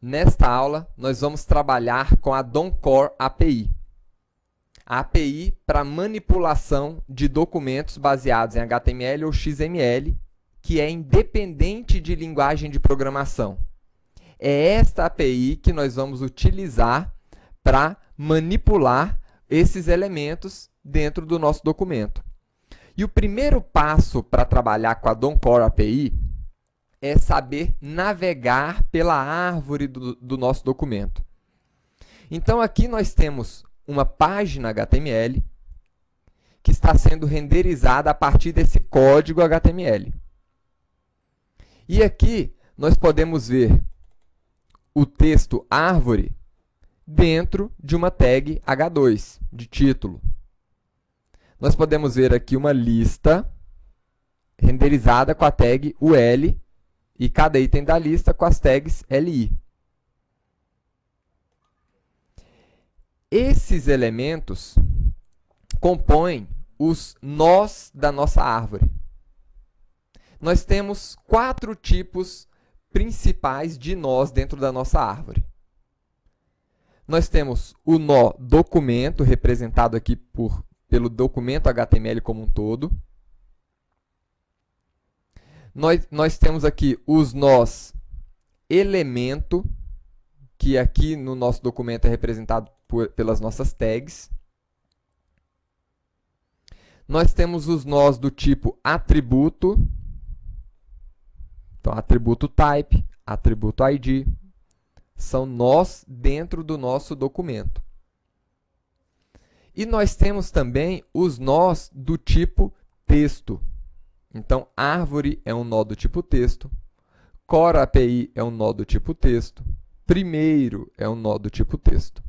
Nesta aula, nós vamos trabalhar com a DOM Core API. A API para manipulação de documentos baseados em HTML ou XML, que é independente de linguagem de programação. É esta API que nós vamos utilizar para manipular esses elementos dentro do nosso documento. E o primeiro passo para trabalhar com a DOM Core API é saber navegar pela árvore do nosso documento. Então, aqui nós temos uma página HTML que está sendo renderizada a partir desse código HTML. E aqui nós podemos ver o texto árvore dentro de uma tag H2, de título. Nós podemos ver aqui uma lista renderizada com a tag UL e cada item da lista com as tags LI. Esses elementos compõem os nós da nossa árvore. Nós temos 4 tipos principais de nós dentro da nossa árvore. Nós temos o nó documento, representado aqui pelo documento HTML como um todo. Nós temos aqui os nós elemento, que aqui no nosso documento é representado pelas nossas tags. Nós temos os nós do tipo atributo, então atributo type, atributo ID, são nós dentro do nosso documento. E nós temos também os nós do tipo texto. Então, árvore é um nó do tipo texto, Core API é um nó do tipo texto, primeiro é um nó do tipo texto.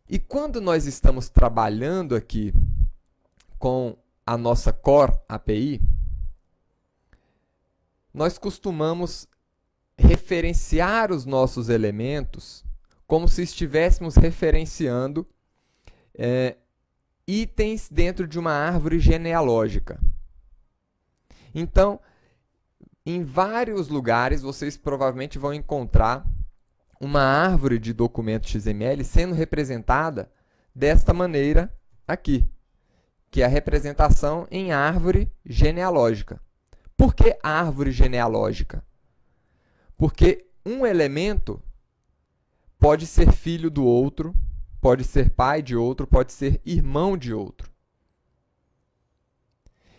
E quando nós estamos trabalhando aqui com a nossa Core API, nós costumamos referenciar os nossos elementos como se estivéssemos referenciando itens dentro de uma árvore genealógica. Então, em vários lugares, vocês provavelmente vão encontrar uma árvore de documento XML sendo representada desta maneira aqui, que é a representação em árvore genealógica. Por que árvore genealógica? Porque um elemento pode ser filho do outro, pode ser pai de outro, pode ser irmão de outro.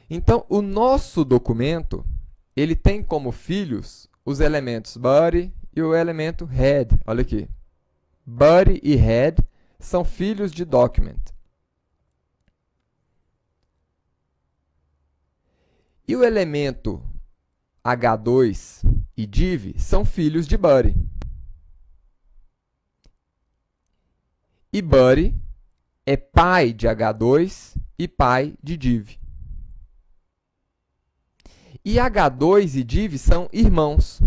Então, o nosso documento, ele tem como filhos os elementos body e o elemento head. Olha aqui. Body e head são filhos de document. E o elemento H2 e div são filhos de body. E body é pai de H2 e pai de div. E H2 e div são irmãos.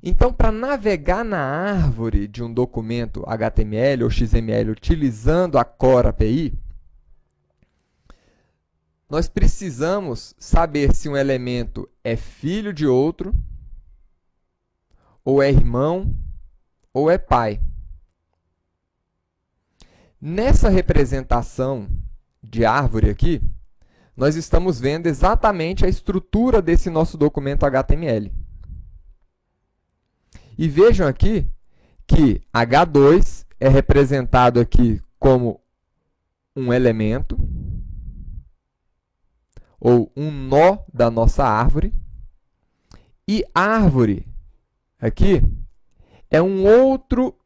Então, para navegar na árvore de um documento HTML ou XML utilizando a Core API, nós precisamos saber se um elemento é filho de outro, ou é irmão, ou é pai. Nessa representação de árvore aqui, nós estamos vendo exatamente a estrutura desse nosso documento HTML. E vejam aqui que H2 é representado aqui como um elemento, ou um nó da nossa árvore, e árvore aqui é um outro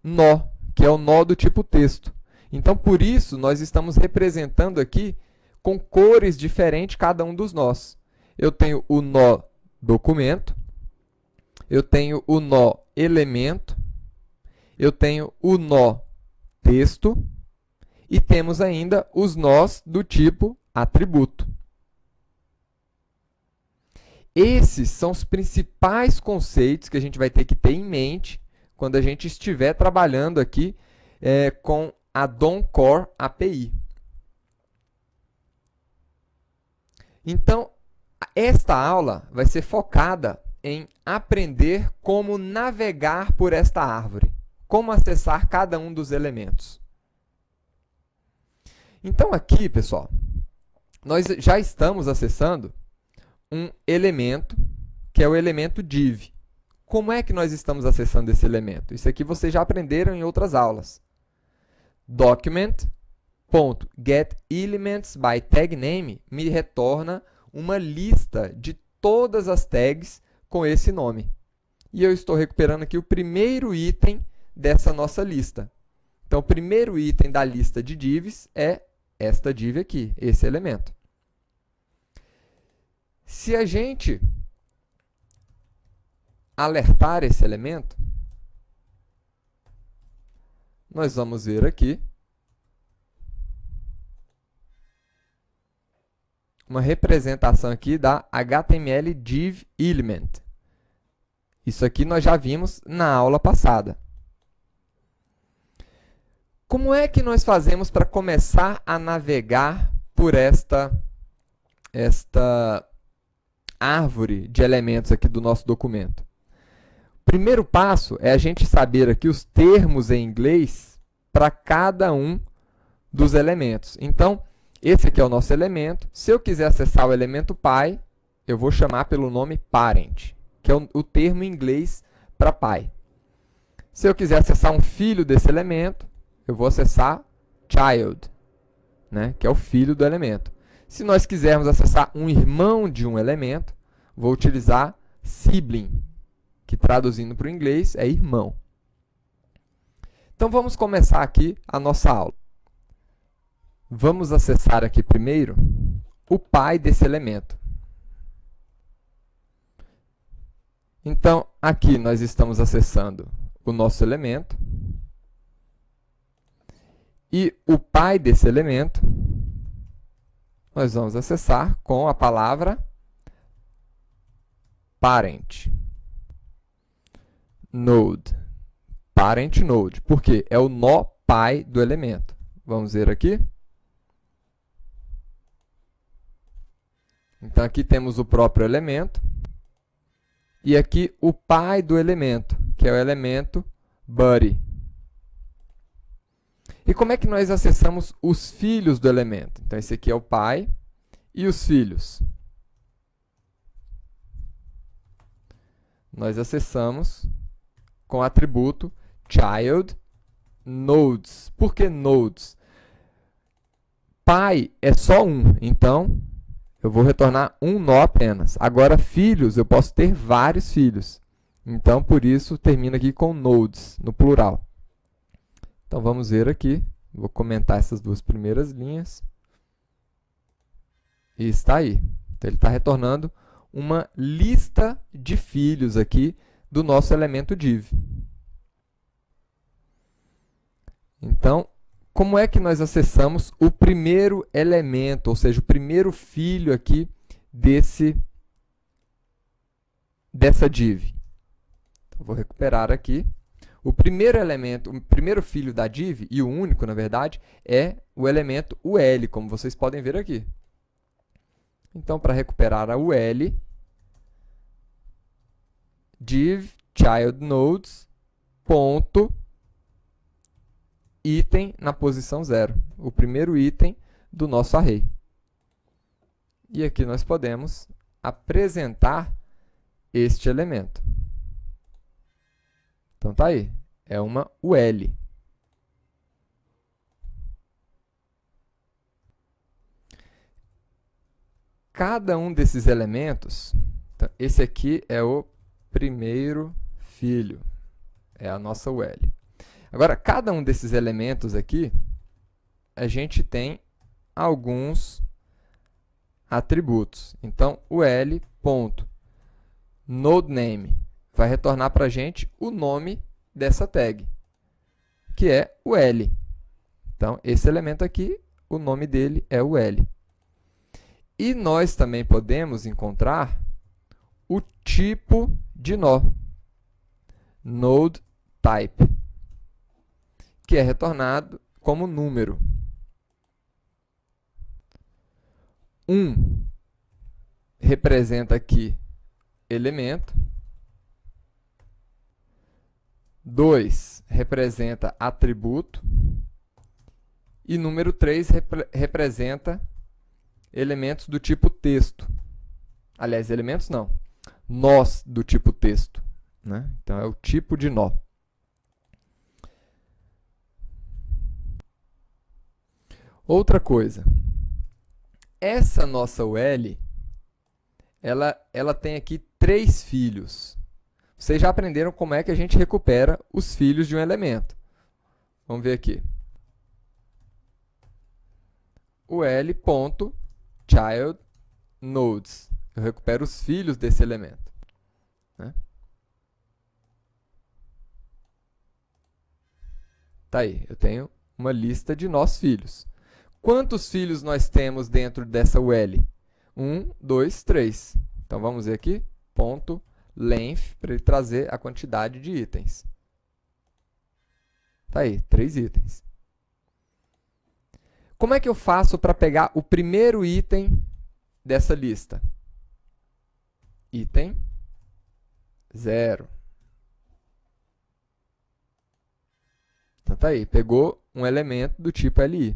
nó, que é o nó do tipo texto. Então, por isso, nós estamos representando aqui com cores diferentes cada um dos nós. Eu tenho o nó documento, eu tenho o nó elemento, eu tenho o nó texto e temos ainda os nós do tipo atributo. Esses são os principais conceitos que a gente vai ter que ter em mente quando a gente estiver trabalhando aqui com a DOM Core API. Então, Esta aula vai ser focada em aprender como navegar por esta árvore, como acessar cada um dos elementos. Então aqui, pessoal, nós já estamos acessando um elemento, que é o elemento div. Como é que nós estamos acessando esse elemento? Isso aqui vocês já aprenderam em outras aulas. Document.getElementsByTagName me retorna uma lista de todas as tags com esse nome. E eu estou recuperando aqui o primeiro item dessa nossa lista. Então, o primeiro item da lista de divs é esta div aqui, esse elemento. Se a gente alertar esse elemento, nós vamos ver aqui uma representação aqui da HTML div element. Isso aqui nós já vimos na aula passada. Como é que nós fazemos para começar a navegar por esta árvore de elementos aqui do nosso documento? O primeiro passo é a gente saber aqui os termos em inglês para cada um dos elementos. Então, esse aqui é o nosso elemento. Se eu quiser acessar o elemento pai, eu vou chamar pelo nome parent, que é o termo em inglês para pai. Se eu quiser acessar um filho desse elemento, eu vou acessar child, né, que é o filho do elemento. Se nós quisermos acessar um irmão de um elemento, vou utilizar sibling, que traduzindo para o inglês é irmão. Então, vamos começar aqui a nossa aula. Vamos acessar aqui primeiro o pai desse elemento. Então, aqui nós estamos acessando o nosso elemento. E o pai desse elemento, nós vamos acessar com a palavra parent. Node. Parent node. Por quê? É o nó pai do elemento. Vamos ver aqui. Então, aqui temos o próprio elemento. E aqui o pai do elemento, que é o elemento buddy. E como é que nós acessamos os filhos do elemento? Então, esse aqui é o pai e os filhos. Nós acessamos com o atributo child nodes. Por que nodes? Pai é só um, então eu vou retornar um nó apenas. Agora, filhos, eu posso ter vários filhos. Então, por isso, termina aqui com nodes, no plural. Então, vamos ver aqui. Vou comentar essas duas primeiras linhas. E está aí. Então, ele está retornando uma lista de filhos aqui do nosso elemento div. Então, como é que nós acessamos o primeiro elemento, ou seja, o primeiro filho aqui dessa div? Então, vou recuperar aqui. O primeiro elemento, o primeiro filho da div, e o único, na verdade, é o elemento ul, como vocês podem ver aqui. Então, para recuperar a ul, div child nodes ponto item na posição 0, o primeiro item do nosso array. E aqui nós podemos apresentar este elemento. Então, tá aí, é uma ul. Cada um desses elementos, então, esse aqui é o primeiro filho, é a nossa ul. Agora, cada um desses elementos aqui, a gente tem alguns atributos. Então, ul.nodename vai retornar para a gente o nome dessa tag, que é ul. Então, esse elemento aqui, o nome dele é ul. E nós também podemos encontrar o tipo de nó, node type, que é retornado como número. representa aqui elemento. 2 representa atributo. E número 3 representa elementos do tipo texto. Aliás, elementos não. Nós do tipo texto, né? Então, é o tipo de nó. Outra coisa. Essa nossa UL, ela tem aqui 3 filhos. Vocês já aprenderam como é que a gente recupera os filhos de um elemento. Vamos ver aqui. ul.childNodes. Eu recupero os filhos desse elemento, né? Tá aí, eu tenho uma lista de nós filhos. Quantos filhos nós temos dentro dessa UL? 1, 2, 3. Então, vamos ver aqui, ponto length, para ele trazer a quantidade de itens. Tá aí, 3 itens. Como é que eu faço para pegar o primeiro item dessa lista? Item 0. Então, tá aí, pegou um elemento do tipo LI.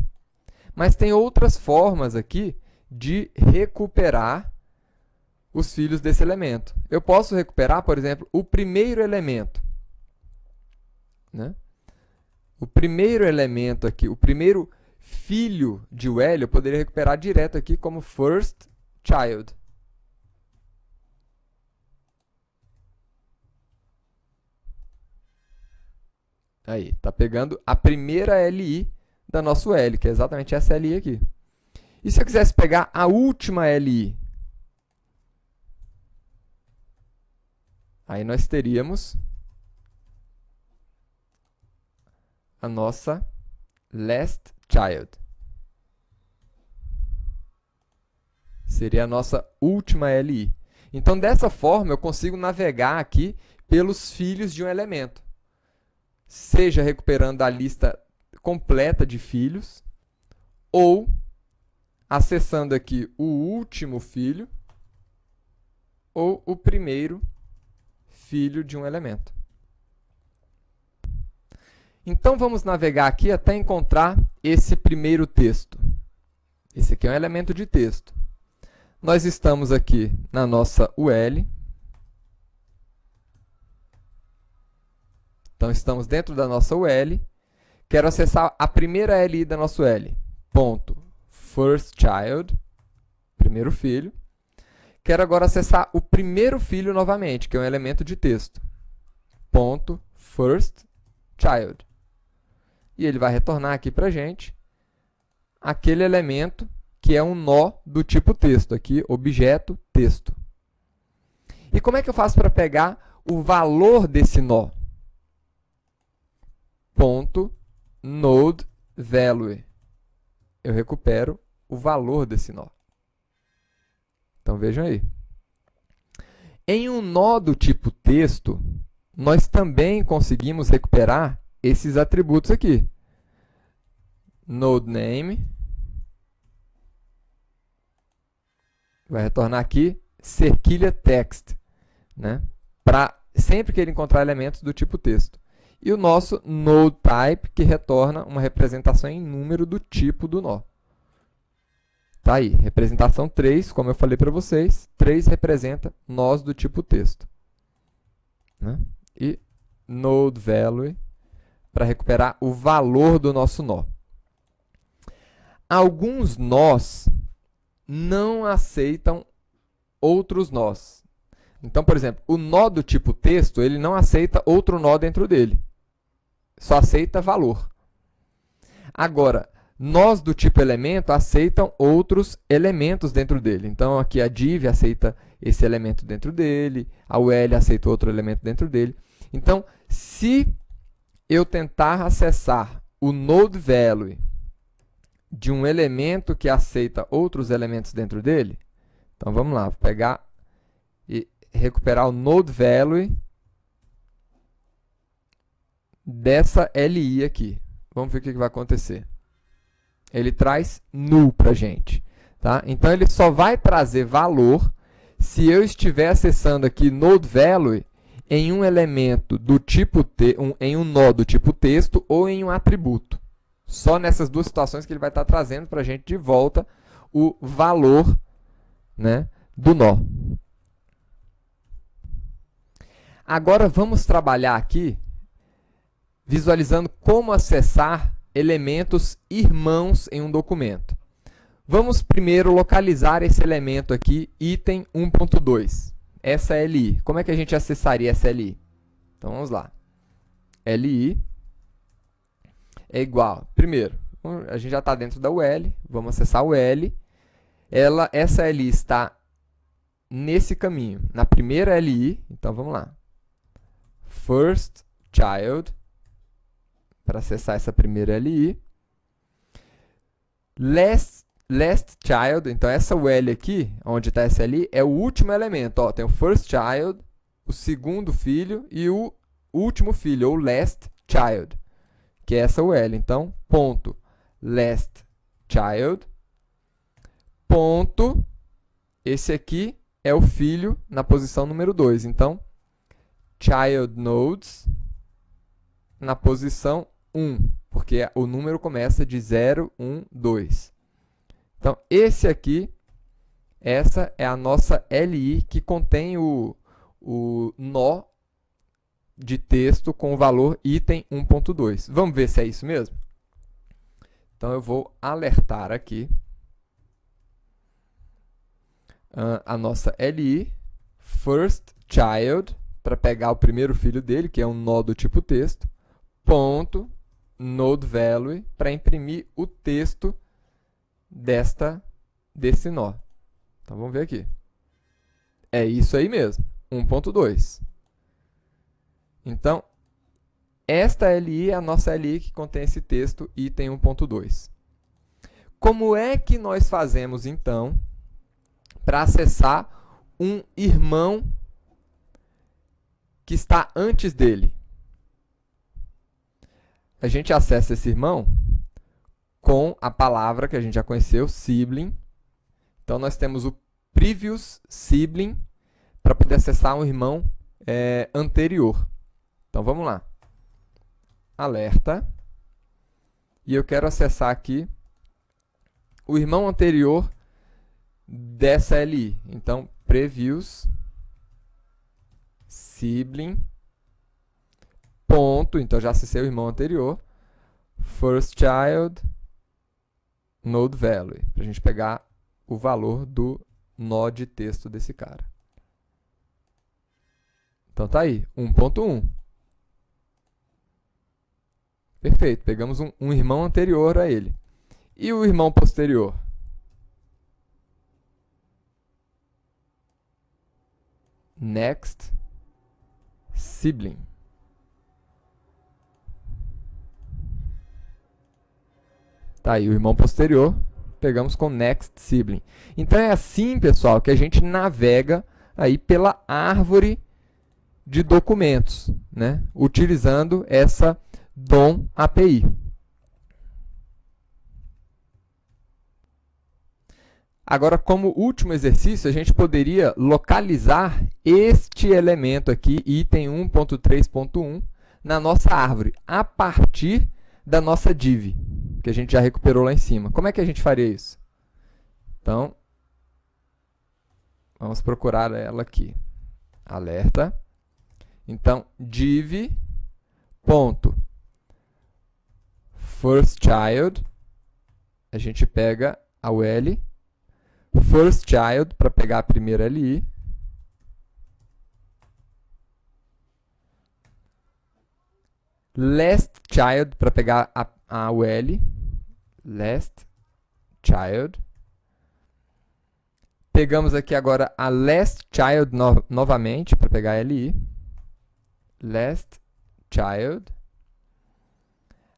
Mas tem outras formas aqui de recuperar os filhos desse elemento. Eu posso recuperar, por exemplo, o primeiro elemento, né? O primeiro elemento aqui, o primeiro filho de UL, eu poderia recuperar direto aqui como first child. Aí, está pegando a primeira LI da nossa UL, que é exatamente essa LI aqui. E se eu quisesse pegar a última LI? Aí nós teríamos a nossa last child. Seria a nossa última LI. Então, dessa forma, eu consigo navegar aqui pelos filhos de um elemento. Seja recuperando a lista completa de filhos, ou acessando aqui o último filho, ou o primeiro filho de um elemento. Então, vamos navegar aqui até encontrar esse primeiro texto. Esse aqui é um elemento de texto. Nós estamos aqui na nossa UL. Então, estamos dentro da nossa UL. Quero acessar a primeira LI da nossa UL. Ponto first child, primeiro filho. Quero agora acessar o primeiro filho novamente, que é um elemento de texto. Ponto first child. E ele vai retornar aqui para a gente aquele elemento que é um nó do tipo texto. Aqui, objeto texto. E como é que eu faço para pegar o valor desse nó? Ponto node value. Eu recupero o valor desse nó. Então, vejam aí. Em um nó do tipo texto, nós também conseguimos recuperar esses atributos aqui. Node name. Vai retornar aqui cerquilha text, né? Para sempre que ele encontrar elementos do tipo texto. E o nosso node type, que retorna uma representação em número do tipo do nó. Tá aí, representação 3, como eu falei para vocês, 3 representa nós do tipo texto, né? E node value para recuperar o valor do nosso nó. Alguns nós não aceitam outros nós. Então, por exemplo, o nó do tipo texto, ele não aceita outro nó dentro dele. Só aceita valor. Agora, nós do tipo elemento aceitam outros elementos dentro dele. Então, aqui a div aceita esse elemento dentro dele, a UL aceita outro elemento dentro dele. Então, se eu tentar acessar o node value de um elemento que aceita outros elementos dentro dele, então vamos lá, vou pegar e recuperar o node value dessa LI aqui. Vamos ver o que vai acontecer. Ele traz null para a gente. Tá? Então, ele só vai trazer valor se eu estiver acessando aqui node value em um elemento do tipo em um nó do tipo texto ou em um atributo. Só nessas duas situações que ele vai estar trazendo para a gente de volta o valor, né, do nó. Agora vamos trabalhar aqui visualizando como acessar elementos irmãos em um documento. Vamos primeiro localizar esse elemento aqui, item 1.2, essa LI. Como é que a gente acessaria essa LI? Então vamos lá. LI é igual, primeiro, a gente já está dentro da UL, vamos acessar o L. Essa LI está nesse caminho, na primeira LI, então vamos lá. First child, para acessar essa primeira LI. Last child, então essa UL aqui, onde está essa LI, é o último elemento. Ó, tem o first child, o segundo filho e o último filho, ou last child, que é essa UL. Então, ponto last child, ponto, esse aqui é o filho na posição número 2. Então, child nodes na posição 1, porque o número começa de 0, 1, 2. Então, esse aqui, essa é a nossa LI que contém o nó de texto com o valor item 1.2. Vamos ver se é isso mesmo? Então, eu vou alertar aqui a nossa LI, first child, para pegar o primeiro filho dele, que é um nó do tipo texto, ponto, node value, para imprimir o texto desse nó. Então, vamos ver aqui. É isso aí mesmo, 1.2. Então, esta LI é a nossa LI que contém esse texto item 1.2. Como é que nós fazemos, então, para acessar um irmão que está antes dele? A gente acessa esse irmão com a palavra que a gente já conheceu, sibling. Então, nós temos o previous sibling para poder acessar um irmão anterior. Então, vamos lá. Alerta. E eu quero acessar aqui o irmão anterior dessa LI. Então, previous sibling, ponto, então já acessei o irmão anterior, first child, node value, para a gente pegar o valor do nó de texto desse cara. Então tá aí, 1.1. Perfeito, pegamos um irmão anterior a ele. E o irmão posterior? Next sibling. Tá aí o irmão posterior, pegamos com next sibling. Então é assim, pessoal, que a gente navega aí pela árvore de documentos, né? Utilizando essa DOM API. Agora, como último exercício, a gente poderia localizar este elemento aqui, item 1.3.1, na nossa árvore, a partir da nossa div, que a gente já recuperou lá em cima. Como é que a gente faria isso? Então, vamos procurar ela aqui. Alerta. Então, div, ponto, first child, a gente pega a UL, first child, para pegar a primeira LI, last child, para pegar a UL, last child. Pegamos aqui agora a last child novamente, para pegar a LI, last child.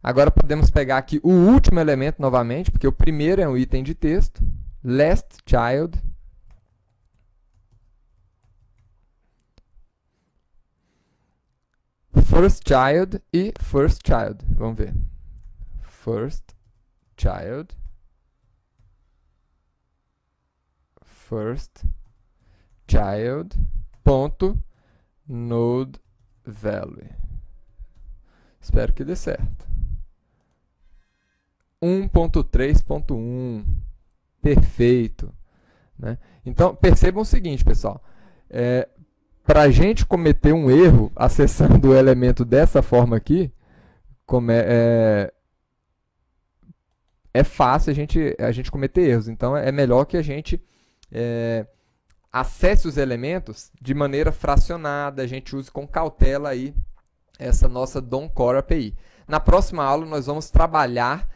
Agora podemos pegar aqui o último elemento novamente, porque o primeiro é um item de texto, last child. First child e first child. Vamos ver. First child. First child.nodeValue. Espero que dê certo. 1.3.1. Perfeito. Né? Então, percebam o seguinte, pessoal. Para a gente cometer um erro acessando o elemento dessa forma aqui, é fácil a gente cometer erros. Então, é melhor que a gente acesse os elementos de maneira fracionada, a gente use com cautela aí essa nossa DOM Core API. Na próxima aula, nós vamos trabalhar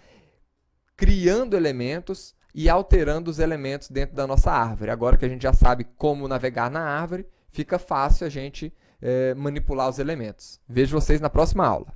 criando elementos e alterando os elementos dentro da nossa árvore. Agora que a gente já sabe como navegar na árvore, fica fácil a gente manipular os elementos. Vejo vocês na próxima aula.